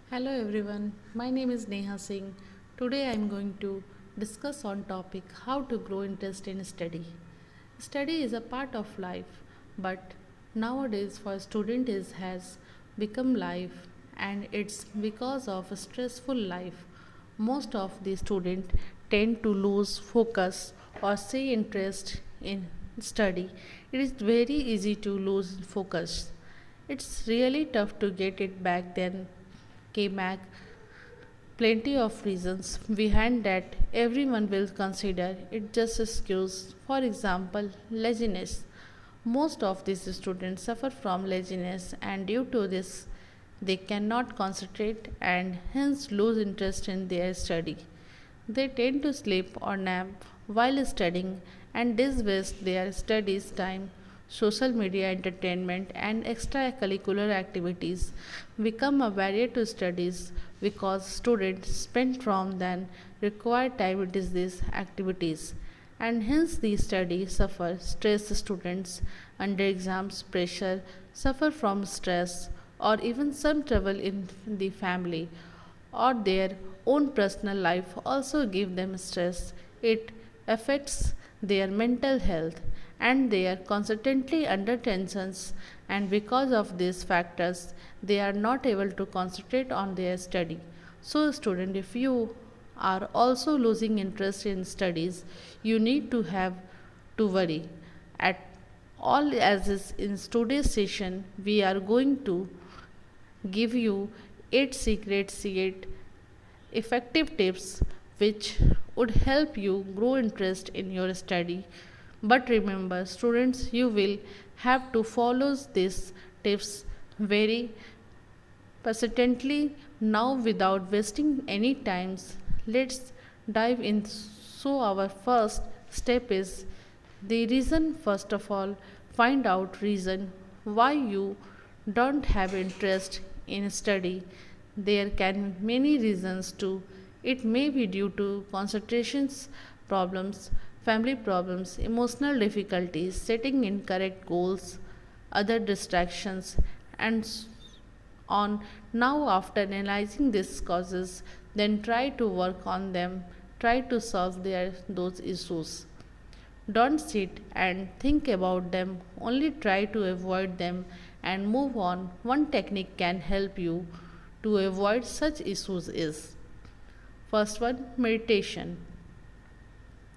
Hello everyone, my name is Neha Singh. Today I am going to discuss on topic how to grow interest in study. Study is a part of life, but nowadays for student it has become life and it's because of a stressful life. Most of the student tend to lose focus or say interest in study. It is very easy to lose focus. It's really tough to get it back then KMAC, plenty of reasons behind that everyone will consider it just excuse. For example, laziness. Most of these students suffer from laziness and due to this they cannot concentrate and hence lose interest in their study. They tend to sleep or nap while studying and this waste their studies time. Social media entertainment and extracurricular activities become a barrier to studies because students spend from than required time with these activities and hence the study suffer. Stress students under exams pressure suffer from stress or even some trouble in the family or their own personal life also give them stress. It affects their mental health and they are constantly under tensions and because of these factors they are not able to concentrate on their study. So student, if you are also losing interest in studies, you need to have to worry at all. As is in today's session we are going to give you 8 secrets, 8 effective tips which would help you grow interest in your study. But remember students, you will have to follow these tips very persistently. Now without wasting any times, let's dive in. So our first step is the reason. First of all, find out reason why you don't have interest in study. There can be many reasons too. It may be due to concentrations problems, family problems, emotional difficulties, setting incorrect goals, other distractions, and on. Now, after analyzing these causes, then try to work on them, try to solve those issues. Don't sit and think about them, only try to avoid them and move on. One technique can help you to avoid such issues is first one, meditation.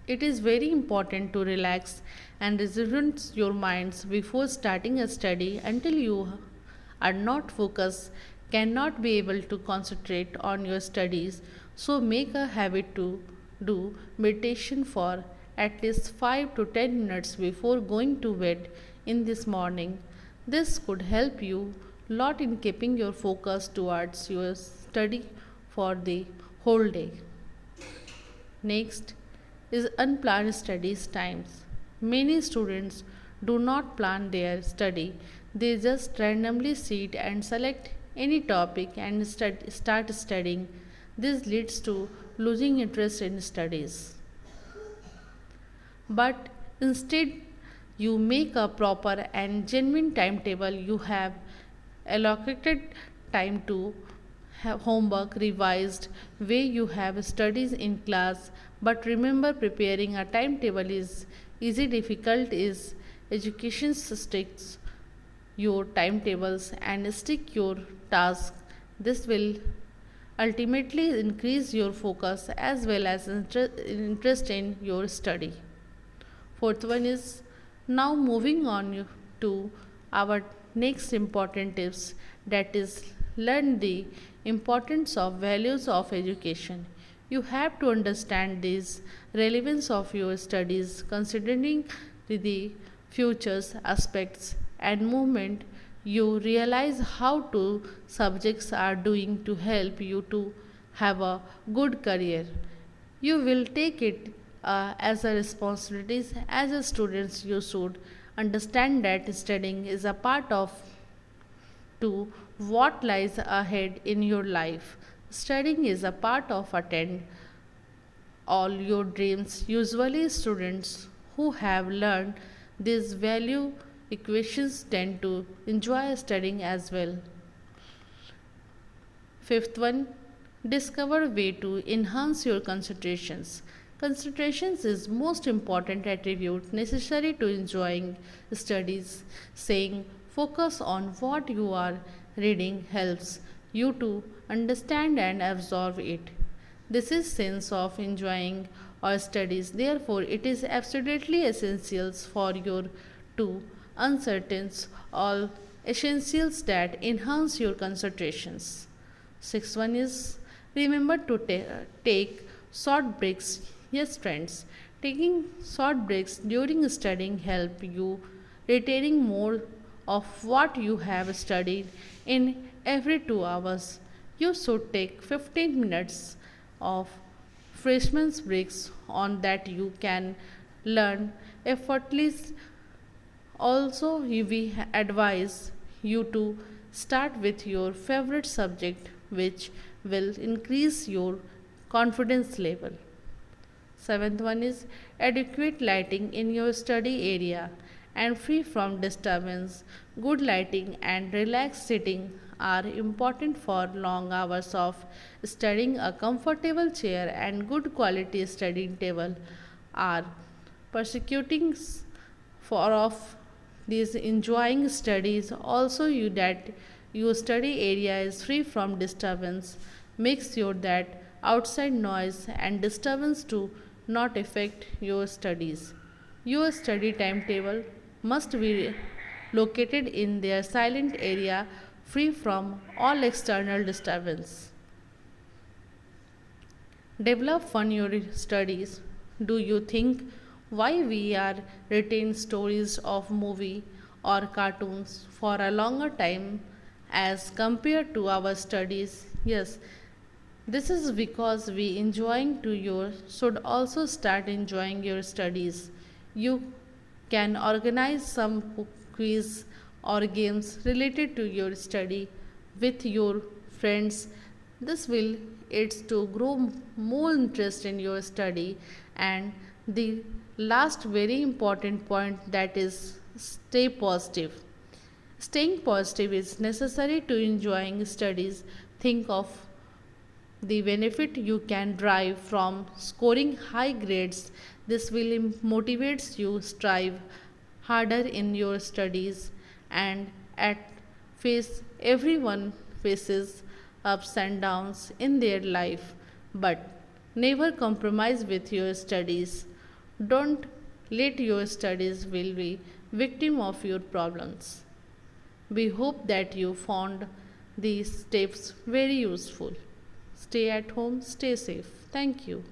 It is very important to relax and resurrect your minds before starting a study. Until you are not focused, cannot be able to concentrate on your studies. So make a habit to do meditation for at least 5 to 10 minutes before going to bed in this morning. This could help you lot in keeping your focus towards your study for the whole day. Next is unplanned studies times. Many students do not plan their study. They just randomly sit and select any topic and start studying. This leads to losing interest in studies. But instead, you make a proper and genuine timetable. You have allocated time to have homework revised way you have studies in class. But remember, preparing a timetable is easy, difficult is education sticks your timetables and stick your task. This will ultimately increase your focus as well as interest in your study. Fourth one is now moving on to our next important tips, that is learn the importance of values of education. You have to understand this relevance of your studies considering the futures aspects and movement. You realize how to subjects are doing to help you to have a good career. You will take it as a responsibility. As a student you should understand that studying is a part of to what lies ahead in your life. Studying is a part of attend all your dreams. Usually students who have learned these value equations tend to enjoy studying as well. Fifth one, discover way to enhance your concentrations. Concentrations is most important attribute necessary to enjoying studies. Saying focus on what you are reading helps you to understand and absorb it. This is sense of enjoying our studies. Therefore, it is absolutely essential for your to uncertain all essentials that enhance your concentrations. Sixth one is remember to take short breaks. Yes, friends, taking short breaks during studying help you retaining more of what you have studied in every 2 hours. You should take 15 minutes of freshman's breaks on that you can learn effortlessly. Also, we advise you to start with your favorite subject, which will increase your confidence level. Seventh one is adequate lighting in your study area and free from disturbance. Good lighting and relaxed sitting are important for long hours of studying. A comfortable chair and good quality study table are persecuting for of these enjoying studies. Also, you that your study area is free from disturbance. Make sure that outside noise and disturbance do not affect your studies. Your study timetable must be located in their silent area free from all external disturbance. Develop fun your studies. Do you think why we are retain stories of movie or cartoons for a longer time as compared to our studies? Yes, this is because we enjoying to your should also start enjoying your studies. You can organize some quiz or games related to your study with your friends. This will aids to grow more interest in your study. And the last very important point, that is stay positive. Staying positive is necessary to enjoying studies. Think of the benefit you can derive from scoring high grades. This will motivates you strive harder in your studies. And at face everyone faces ups and downs in their life, but never compromise with your studies. Don't let your studies will be victim of your problems. We hope that you found these tips very useful. Stay at home, stay safe. Thank you.